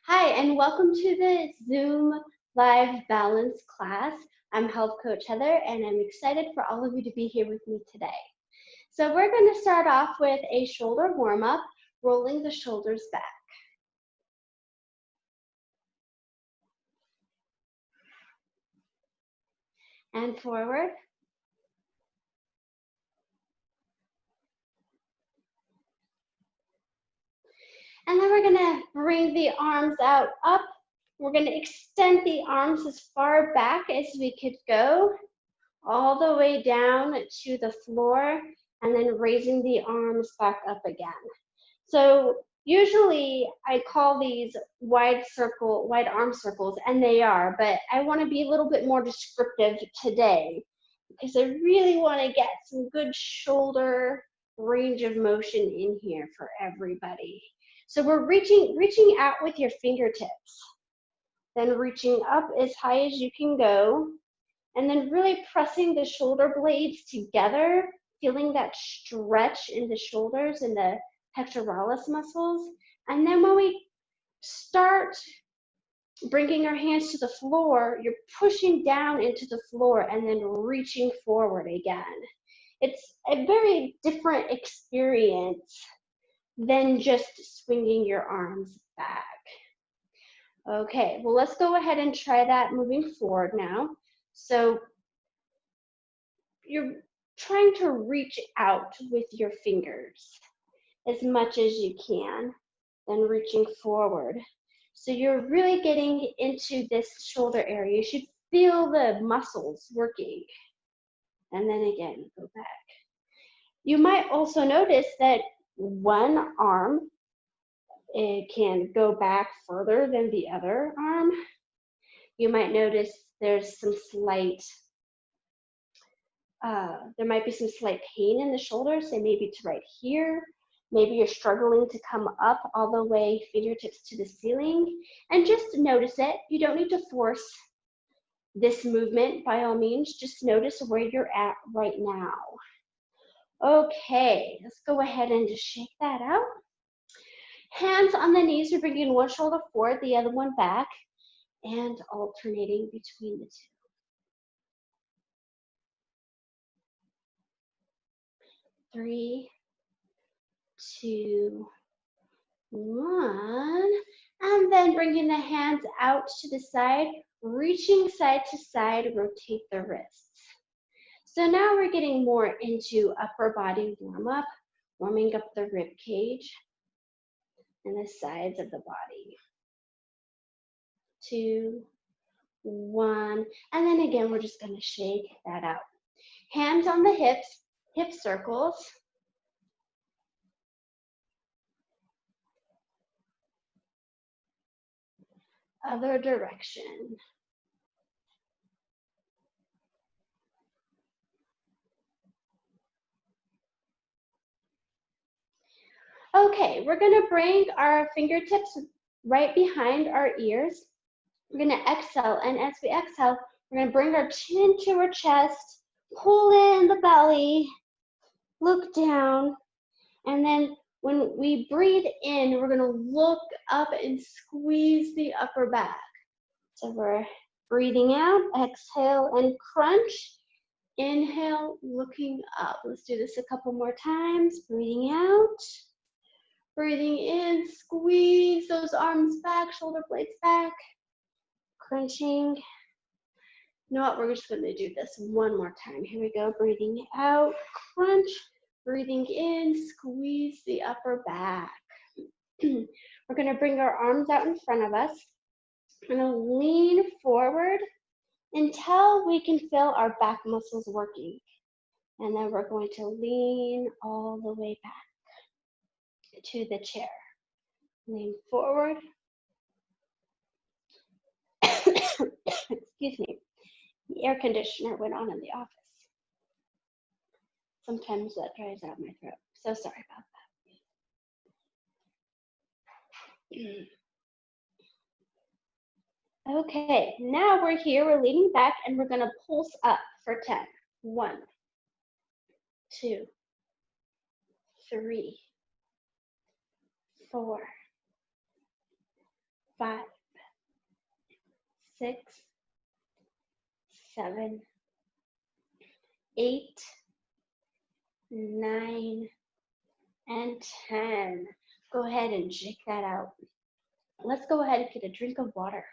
Hi, and welcome to the Zoom Live Balance class. I'm Health Coach Heather, and I'm excited for all of you to be here with me today. So we're going to start off with a shoulder warm-up, rolling the shoulders back and forward. And then we're going to bring the arms out up. We're going to extend the arms as far back as we could go, all the way down to the floor, and then raising the arms back up again. So usually I call these wide arm circles, and they are, but I want to be a little bit more descriptive today because I really want to get some good shoulder range of motion in here for everybody. So we're reaching out with your fingertips, then reaching up as high as you can go, and then really pressing the shoulder blades together, feeling that stretch in the shoulders and the pectoralis muscles. And then when we start bringing our hands to the floor, you're pushing down into the floor and then reaching forward again. It's a very different experience than just swinging your arms back. Okay, well, let's go ahead and try that moving forward now. So you're trying to reach out with your fingers as much as you can, then reaching forward. So you're really getting into this shoulder area. You should feel the muscles working. And then again, go back. You might also notice that one arm, it can go back further than the other arm. You might notice there's some slight there might be some slight pain in the shoulders, so maybe it's right here. Maybe you're struggling to come up all the way, fingertips to the ceiling, and just notice it. You don't need to force this movement by all means. Just notice where you're at right now. Okay, let's go ahead and just shake that out. Hands on the knees, you're bringing one shoulder forward, the other one back, and alternating between the two. 3, 2, 1, and then bringing the hands out to the side, reaching side to side, rotate the wrists. So now we're getting more into upper body warm up, warming up the rib cage and the sides of the body. 2, 1, and then again, we're just going to shake that out. Hands on the hips, hip circles. Other direction. Okay, we're gonna bring our fingertips right behind our ears. We're gonna exhale, and as we exhale, we're gonna bring our chin to our chest, pull in the belly, look down, and then when we breathe in, we're gonna look up and squeeze the upper back. So we're breathing out, exhale and crunch. Inhale, looking up. Let's do this a couple more times. Breathing out. Breathing in, squeeze those arms back, shoulder blades back, crunching. You know what, we're just gonna do this one more time. Here we go, breathing out, crunch, breathing in, squeeze the upper back. We're gonna bring our arms out in front of us. We're gonna lean forward until we can feel our back muscles working. And then we're going to lean all the way back to the chair. Lean forward. Excuse me. The air conditioner went on in the office. Sometimes that dries out my throat. So sorry about that. Okay, now we're here, we're leaning back, and we're gonna pulse up for 10. 1, 2, 3, 4, 5, 6, 7, 8, 9, and 10. Go ahead and shake that out. Let's go ahead and get a drink of water.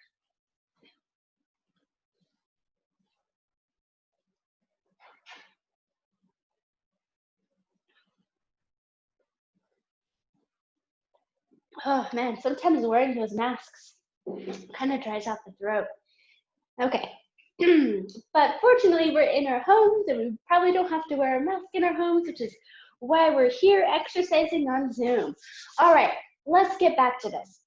Oh man, sometimes wearing those masks kind of dries out the throat. Okay. But fortunately, we're in our homes and we probably don't have to wear a mask in our homes, which is why we're here exercising on Zoom. All right, let's get back to this.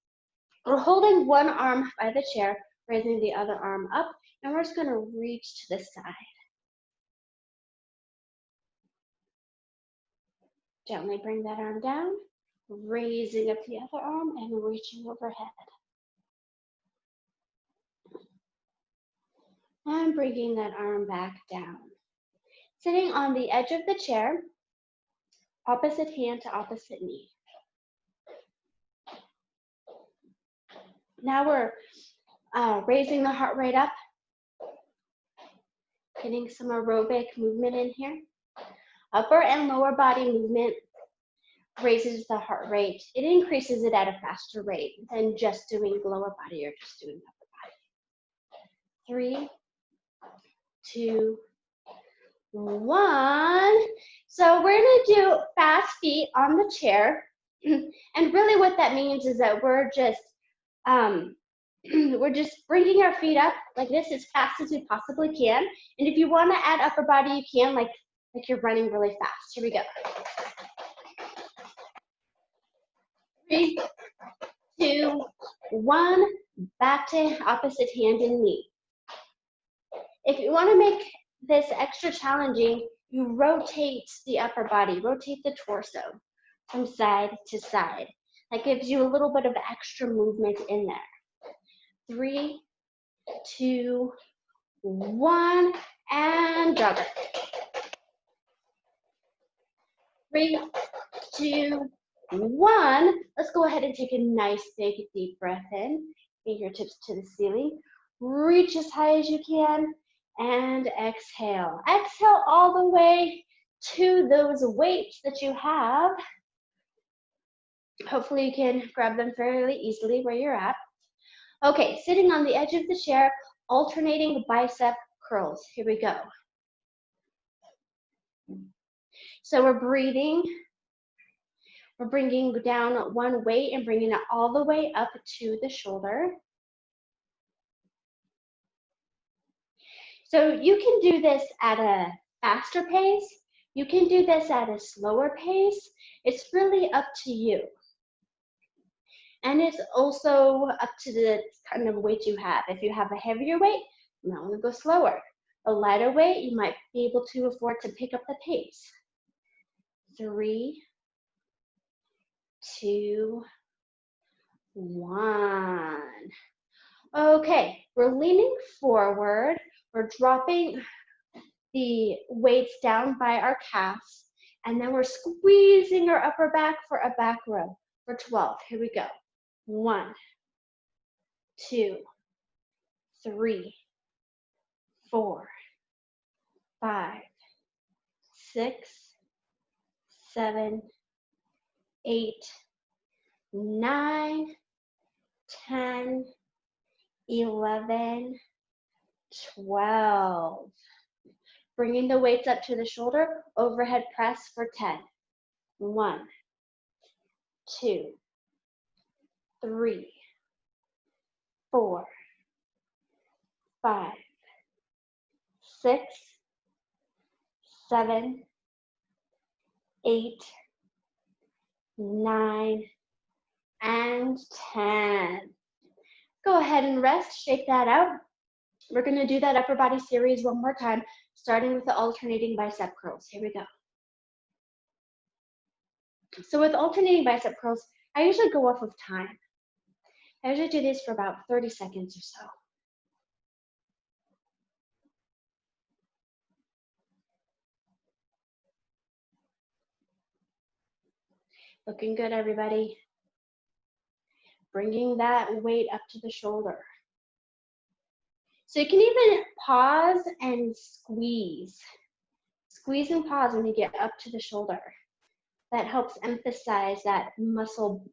We're holding one arm by the chair, raising the other arm up, and we're just gonna reach to the side. Gently bring that arm down, raising up the other arm and reaching overhead. And bringing that arm back down. Sitting on the edge of the chair, opposite hand to opposite knee. Now we're raising the heart rate up, getting some aerobic movement in here. Upper and lower body movement raises the heart rate. It increases it at a faster rate than just doing lower body or just doing upper body. 3, 2, 1. So we're gonna do fast feet on the chair. And really what that means is that we're just bringing our feet up like this as fast as we possibly can. And if you want to add upper body, you can, like you're running really fast. Here we go. 3, 2, 1. Back to opposite hand and knee. If you want to make this extra challenging, you rotate the upper body, rotate the torso from side to side. That gives you a little bit of extra movement in there. 3, 2, 1, and jogger. 3, 2, 1. Let's go ahead and take a nice big deep breath in. Fingertips to the ceiling. Reach as high as you can and exhale. Exhale all the way to those weights that you have. Hopefully you can grab them fairly easily where you're at. Okay, sitting on the edge of the chair, alternating bicep curls. Here we go. So we're breathing. We're bringing down one weight and bringing it all the way up to the shoulder. So you can do this at a faster pace. You can do this at a slower pace. It's really up to you. And it's also up to the kind of weight you have. If you have a heavier weight, you might want to go slower. A lighter weight, you might be able to afford to pick up the pace. 3, 2, 1. Okay, we're leaning forward. We're dropping the weights down by our calves, and then we're squeezing our upper back for a back row for 12. Here we go. 1, 2, 3, 4, 5, 6, 7, 8, 9, 10, 11, 12. Bringing the weights up to the shoulder, overhead press for 10. 1, 2, 3, 4, 5, 6, 7, 8, 9, and 10. Go ahead and rest, shake that out. We're gonna do that upper body series one more time, starting with the alternating bicep curls. Here we go. So with alternating bicep curls, I usually go off of time. I usually do this for about 30 seconds or so. Looking good, everybody. bringing that weight up to the shoulder. So you can even pause and squeeze. Squeeze and pause when you get up to the shoulder. That helps emphasize that muscle,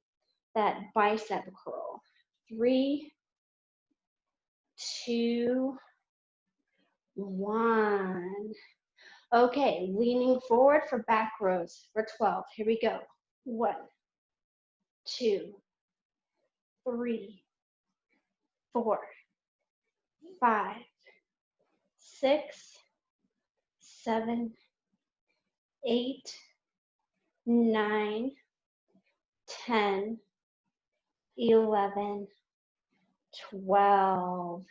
that bicep curl. 3, 2, 1. Okay, leaning forward for back rows for 12. Here we go. 1, 2, 3, 4, 5, 6, 7, 8, 9, 10, 11, 12.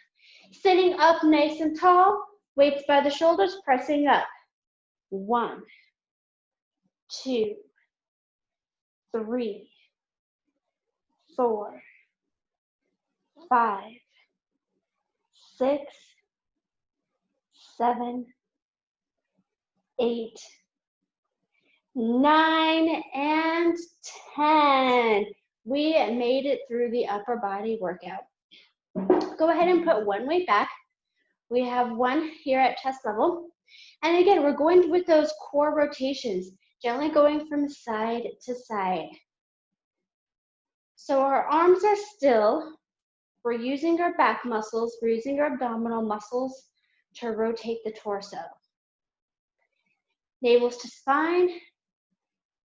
Sitting up nice and tall, weights by the shoulders, pressing up. 1, 2, 3, 4, 5, 6, 7, 8, 9, and 10. We made it through the upper body workout. Go ahead and put one weight back. We have one here at chest level. And again, we're going with those core rotations, gently going from side to side. So our arms are still. We're using our back muscles, we're using our abdominal muscles to rotate the torso. Navels to spine.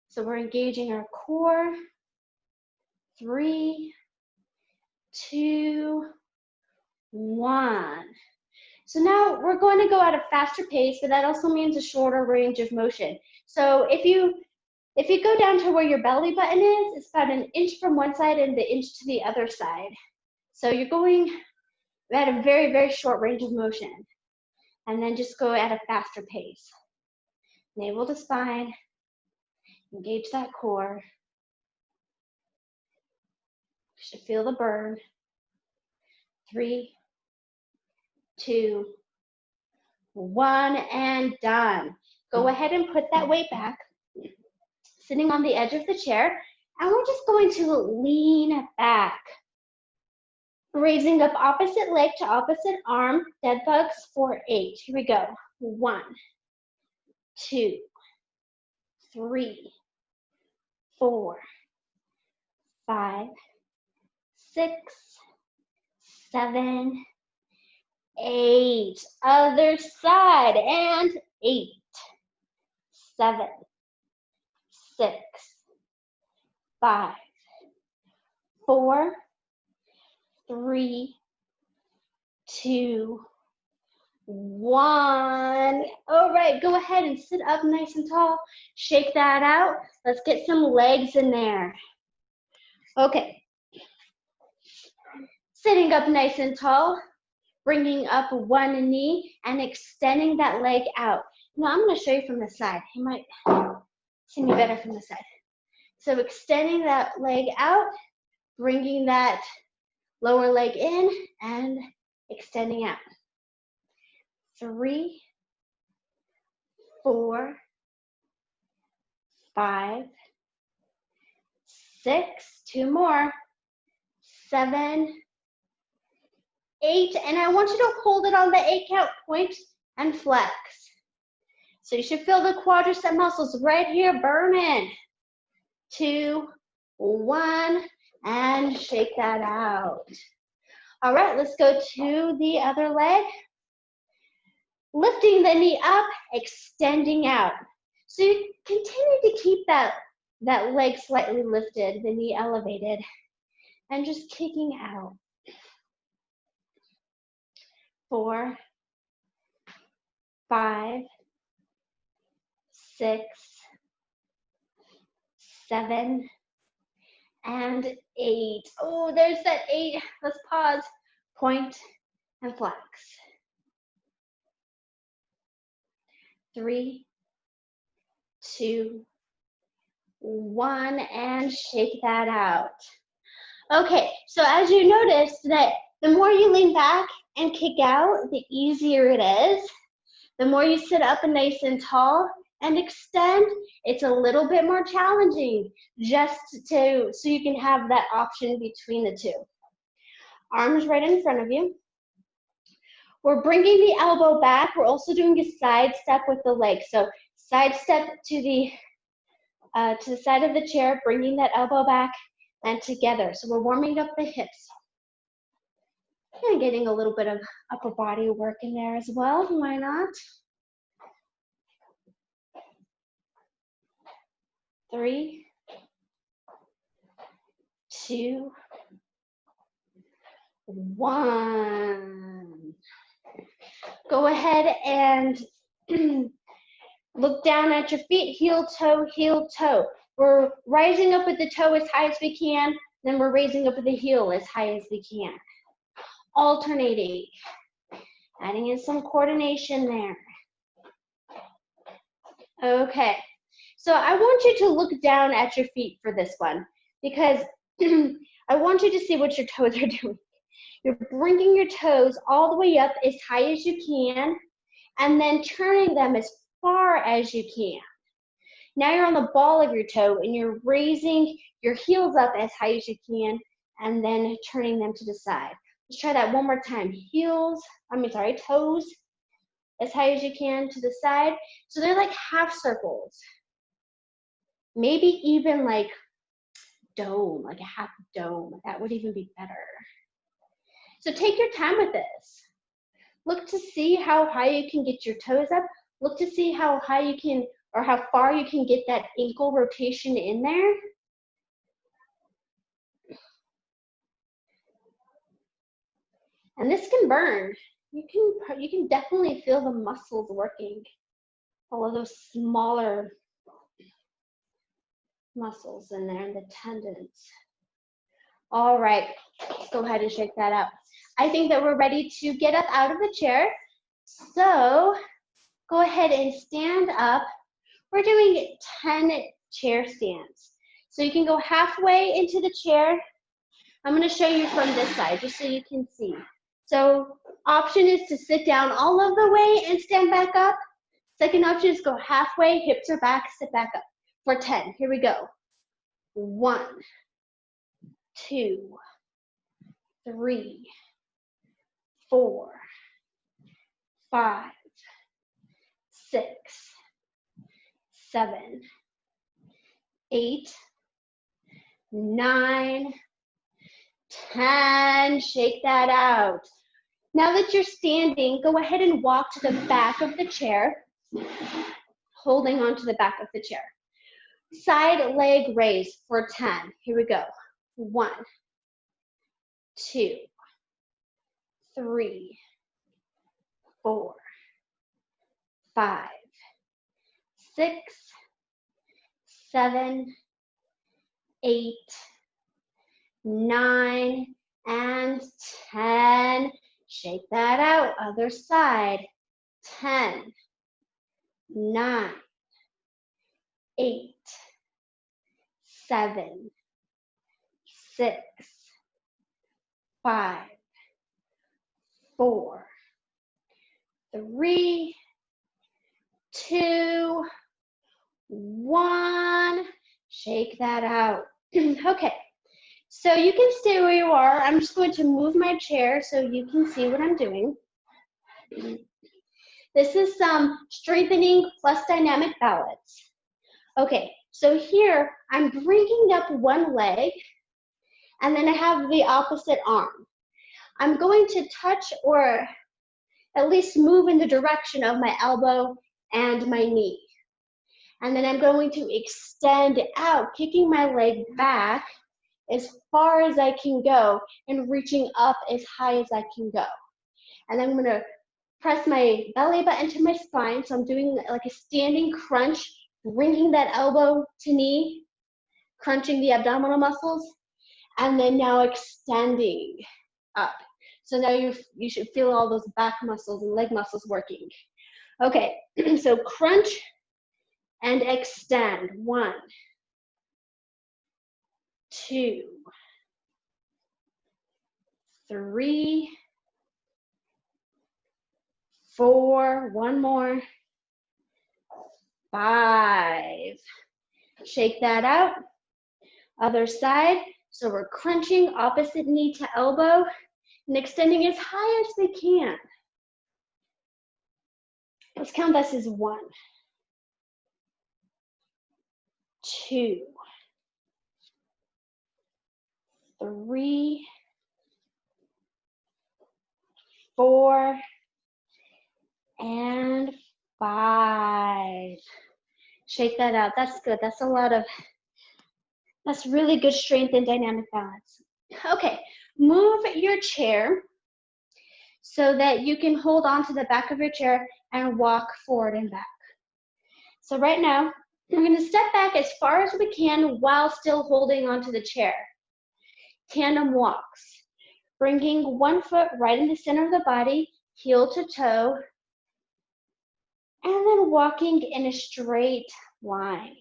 So we're engaging our core. 3, 2, 1. So now we're going to go at a faster pace, but that also means a shorter range of motion. So if you go down to where your belly button is, it's about 1 inch from one side and 1 inch to the other side. So you're going at a very, very short range of motion. And then just go at a faster pace. Navel to spine, engage that core. You should feel the burn. 3, 2, 1, and done. Go ahead and put that weight back, sitting on the edge of the chair, and we're just going to lean back. Raising up opposite leg to opposite arm, dead bugs for 8. Here we go. 1, 2, 3, 4, 5, 6, 7, 8. Other side, and 8, 7, 6, 5, 4, 3, 2, 1. All right, go ahead and sit up nice and tall. Shake that out. Let's get some legs in there. Okay. Sitting up nice and tall, bringing up one knee and extending that leg out. Now I'm going to show you from the side. You might see me better from the side. So extending that leg out, bringing that lower leg in and extending out. 3, 4, 5, 6, 2 more, 7, 8, and I want you to hold it on the 8 count, point and flex. So you should feel the quadricep muscles right here burning. 2, 1, and shake that out. All right, let's go to the other leg. Lifting the knee up, extending out. So you continue to keep that leg slightly lifted, the knee elevated, and just kicking out. 4, 5, 6, 7, and 8. Oh, there's that 8. Let's pause, point, and flex. 3, 2, 1, and shake that out. Okay, so as you notice that the more you lean back and kick out, the easier it is. The more you sit up and nice and tall, and extend, it's a little bit more challenging so you can have that option between the two. Arms right in front of you. We're bringing the elbow back. We're also doing a side step with the leg. So side step to the side of the chair, bringing that elbow back and together. So we're warming up the hips. And getting a little bit of upper body work in there as well. Why not? 3, 2, 1. Go ahead and look down at your feet, heel, toe, heel, toe. We're rising up with the toe as high as we can, then we're raising up with the heel as high as we can. Alternating, adding in some coordination there. Okay, so I want you to look down at your feet for this one because I want you to see what your toes are doing. You're bringing your toes all the way up as high as you can and then turning them as far as you can. Now you're on the ball of your toe and you're raising your heels up as high as you can and then turning them to the side. Let's try that one more time. Toes as high as you can to the side. So they're like half circles. Maybe even like dome, like a half dome. That would even be better. So take your time with this. Look to see how high you can get your toes up. Look to see how high you can, or how far you can get that ankle rotation in there. And this can burn. You can definitely feel the muscles working. All of those smaller muscles in there and the tendons. All right, let's go ahead and shake that out. I think that we're ready to get up out of the chair. So go ahead and stand up. We're doing 10 chair stands. So you can go halfway into the chair. I'm going to show you from this side just so you can see. So option is to sit down all of the way and stand back up. Second option is go halfway, hips are back, sit back up. For 10, here we go. 1, 2, 3, 4, 5, 6, 7, 8, 9, 10. Shake that out. Now that you're standing, go ahead and walk to the back of the chair, holding onto the back of the chair. Side leg raise for 10. Here we go. 1, 2, 3, 4, 5, 6, 7, 8, 9, and 10. Shake that out. Other side. 10, 9, 8, 7, 6, 5, 4, 3, 2, 1. Shake that out. Okay, so you can stay where you are. I'm just going to move my chair so you can see what I'm doing. This is some strengthening plus dynamic balance. Okay, so here I'm bringing up one leg and then I have the opposite arm. I'm going to touch or at least move in the direction of my elbow and my knee. And then I'm going to extend out, kicking my leg back as far as I can go and reaching up as high as I can go. And then I'm going to press my belly button to my spine. So I'm doing like a standing crunch, bringing that elbow to knee, crunching the abdominal muscles, and then now extending up. So now you should feel all those back muscles and leg muscles working. Okay, so crunch and extend. 1, 2, 3, 4, one more, 5. Shake that out. Other side. So we're crunching opposite knee to elbow and extending as high as we can. Let's count this as 1, 2, 3, 4, and 5. Shake that out. That's good. That's really good strength and dynamic balance. Okay, move your chair so that you can hold on to the back of your chair and walk forward and back. So right now, we're going to step back as far as we can while still holding onto the chair. Tandem walks, bringing one foot right in the center of the body, heel to toe, and then walking in a straight line.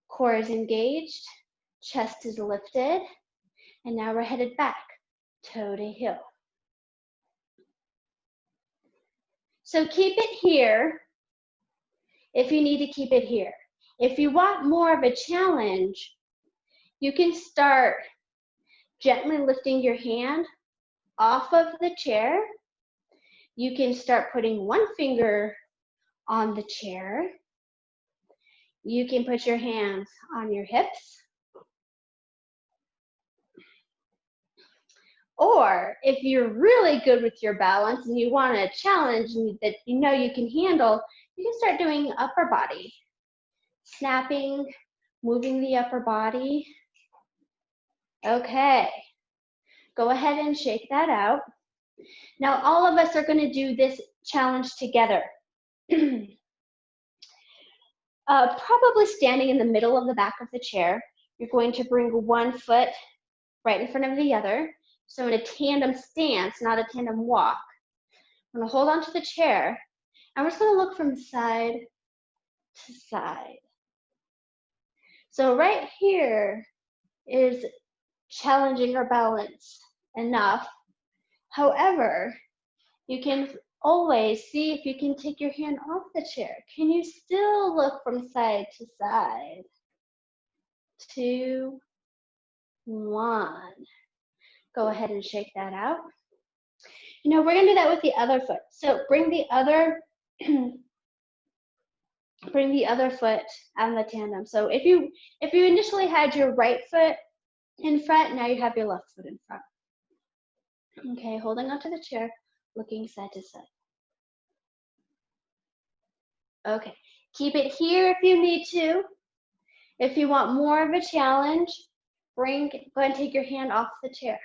Core is engaged, chest is lifted, and now we're headed back, toe to heel. So keep it here if you need to keep it here. If you want more of a challenge, you can start gently lifting your hand off of the chair. You can start putting one finger on the chair. You can put your hands on your hips. Or if you're really good with your balance and you want a challenge that you know you can handle, you can start doing upper body. Snapping, moving the upper body. Okay, go ahead and shake that out. Now all of us are going to do this challenge together. Probably standing in the middle of the back of the chair. You're going to bring one foot right in front of the other. So in a tandem stance, not a tandem walk. I'm going to hold on to the chair, and we're just going to look from side to side. So right here is challenging our balance enough. However, you can always see if you can take your hand off the chair. Can you still look from side to side? 2, 1. Go ahead and shake that out. You know, we're gonna do that with the other foot. So bring the other foot on the tandem. So if you initially had your right foot in front, now you have your left foot in front. Okay, holding onto the chair, looking side to side. Okay, keep it here if you need to. If you want more of a challenge, go ahead and take your hand off the chair.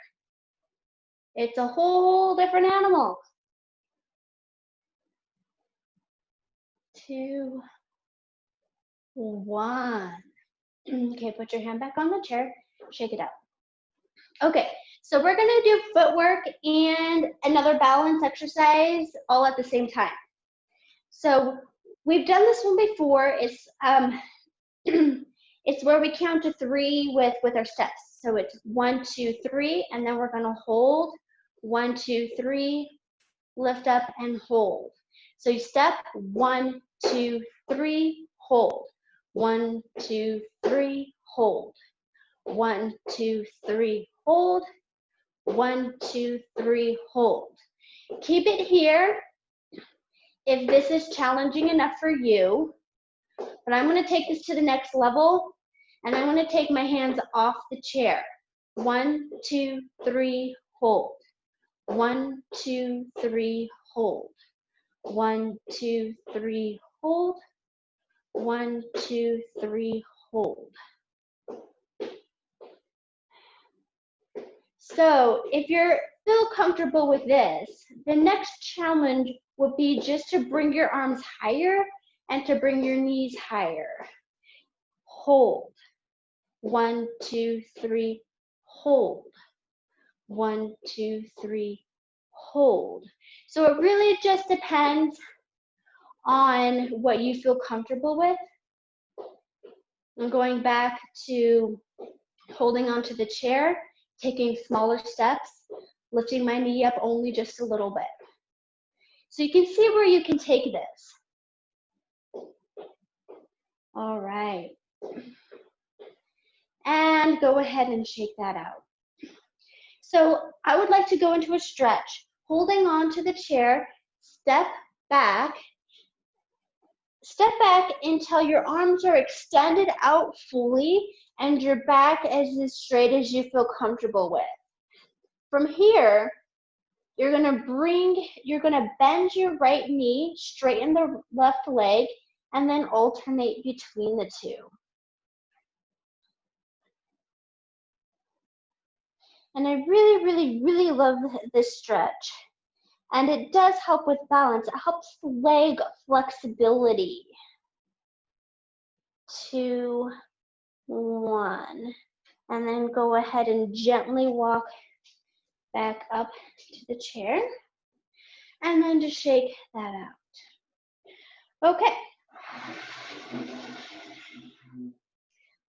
It's a whole different animal. 2, 1. Okay, put your hand back on the chair, shake it out. Okay, so we're gonna do footwork and another balance exercise all at the same time. So we've done this one before. It's it's where we count to 3 with our steps. So it's 1, 2, 3, and then we're gonna hold. 1, 2, 3, lift up and hold. So you step 1, 2, 3, hold. 1, 2, 3, hold. 1, 2, 3, hold. 1, 2, 3, hold. Keep it here if this is challenging enough for you. But I'm going to take this to the next level, and I'm going to take my hands off the chair. 1, 2, 3, hold. 1, 2, 3, hold. 1, 2, 3, hold. 1, 2, 3, hold. So if you feel comfortable with this, the next challenge would be just to bring your arms higher and to bring your knees higher. Hold. 1, 2, 3, hold. 1, 2, 3, hold. So it really just depends on what you feel comfortable with. I'm going back to holding onto the chair, taking smaller steps, lifting my knee up only just a little bit. So you can see where you can take this. All right. And go ahead and shake that out. So I would like to go into a stretch, holding on to the chair, step back until your arms are extended out fully and your back is as straight as you feel comfortable with. From here, you're gonna bend your right knee, straighten the left leg, and then alternate between the two. And I really, really, really love this stretch. And it does help with balance. It helps the leg flexibility. 2, 1. And then go ahead and gently walk back up to the chair. And then just shake that out. Okay.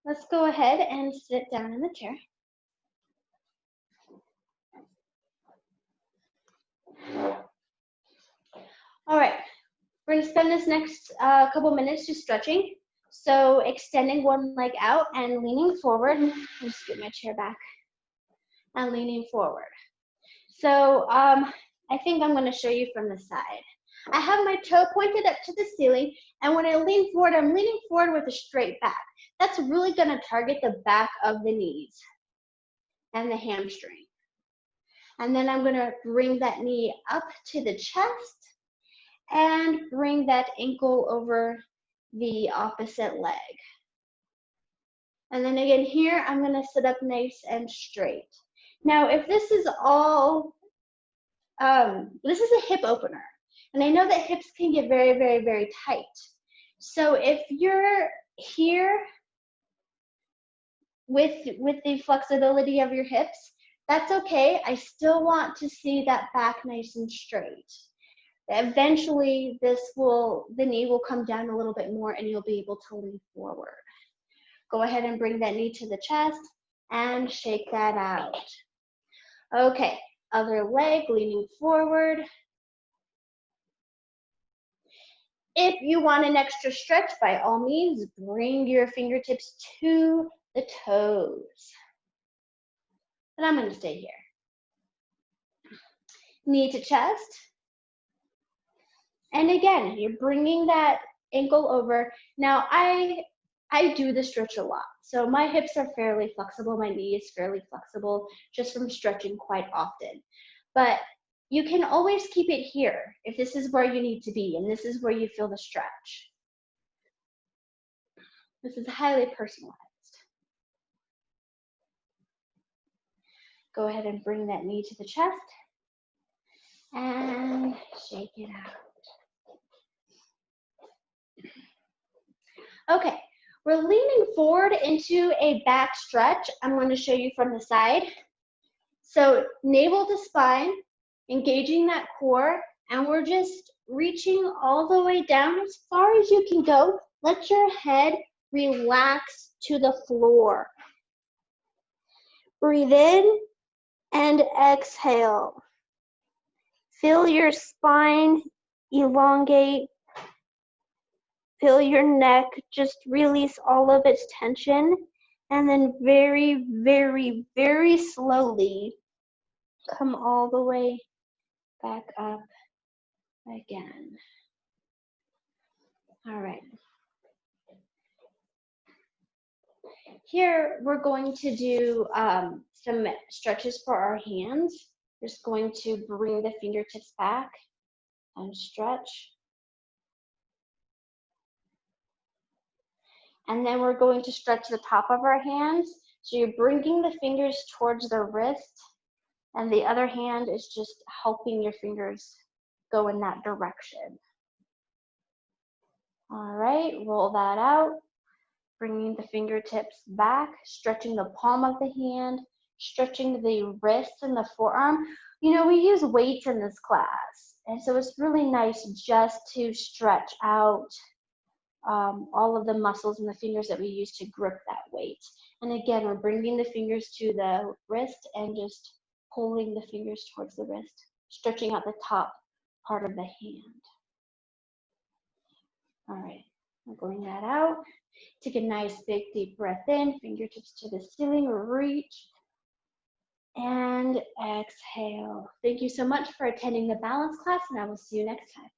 Let's go ahead and sit down in the chair. All right, we're gonna spend this next couple minutes just stretching. So extending one leg out and leaning forward. I'll just get my chair back and leaning forward. So I think I'm gonna show you from the side. I have my toe pointed up to the ceiling, and when I lean forward, I'm leaning forward with a straight back. That's really gonna target the back of the knees and the hamstring. And then I'm gonna bring that knee up to the chest and bring that ankle over the opposite leg. And then again here, I'm gonna sit up nice and straight. Now, if this is all, this is a hip opener. And I know that hips can get very, very, very tight. So if you're here with the flexibility of your hips, that's okay. I still want to see that back nice and straight. Eventually, the knee will come down a little bit more and you'll be able to lean forward. Go ahead and bring that knee to the chest and shake that out. Okay, other leg leaning forward. If you want an extra stretch, by all means, bring your fingertips to the toes. But I'm going to stay here. Knee to chest. And again, you're bringing that ankle over. Now, I do the stretch a lot. So my hips are fairly flexible. My knee is fairly flexible just from stretching quite often. But you can always keep it here if this is where you need to be and this is where you feel the stretch. This is highly personalized. Go ahead and bring that knee to the chest and shake it out. Okay, we're leaning forward into a back stretch. I'm going to show you from the side. So navel to spine, engaging that core, and we're just reaching all the way down as far as you can go. Let your head relax to the floor. Breathe in and exhale. Feel your spine elongate. Feel your neck just release all of its tension. And then very, very, very slowly come all the way back up again. All right. Here, we're going to do some stretches for our hands. Just going to bring the fingertips back and stretch. And then we're going to stretch the top of our hands. So you're bringing the fingers towards the wrist, and the other hand is just helping your fingers go in that direction. All right, roll that out. Bringing the fingertips back, stretching the palm of the hand, stretching the wrist and the forearm. You know, we use weights in this class, and so it's really nice just to stretch out all of the muscles in the fingers that we use to grip that weight. And again, we're bringing the fingers to the wrist and just pulling the fingers towards the wrist, stretching out the top part of the hand. All right, we're going that out. Take a nice big deep breath in, fingertips to the ceiling, reach, and exhale. Thank you so much for attending the balance class, and I will see you next time.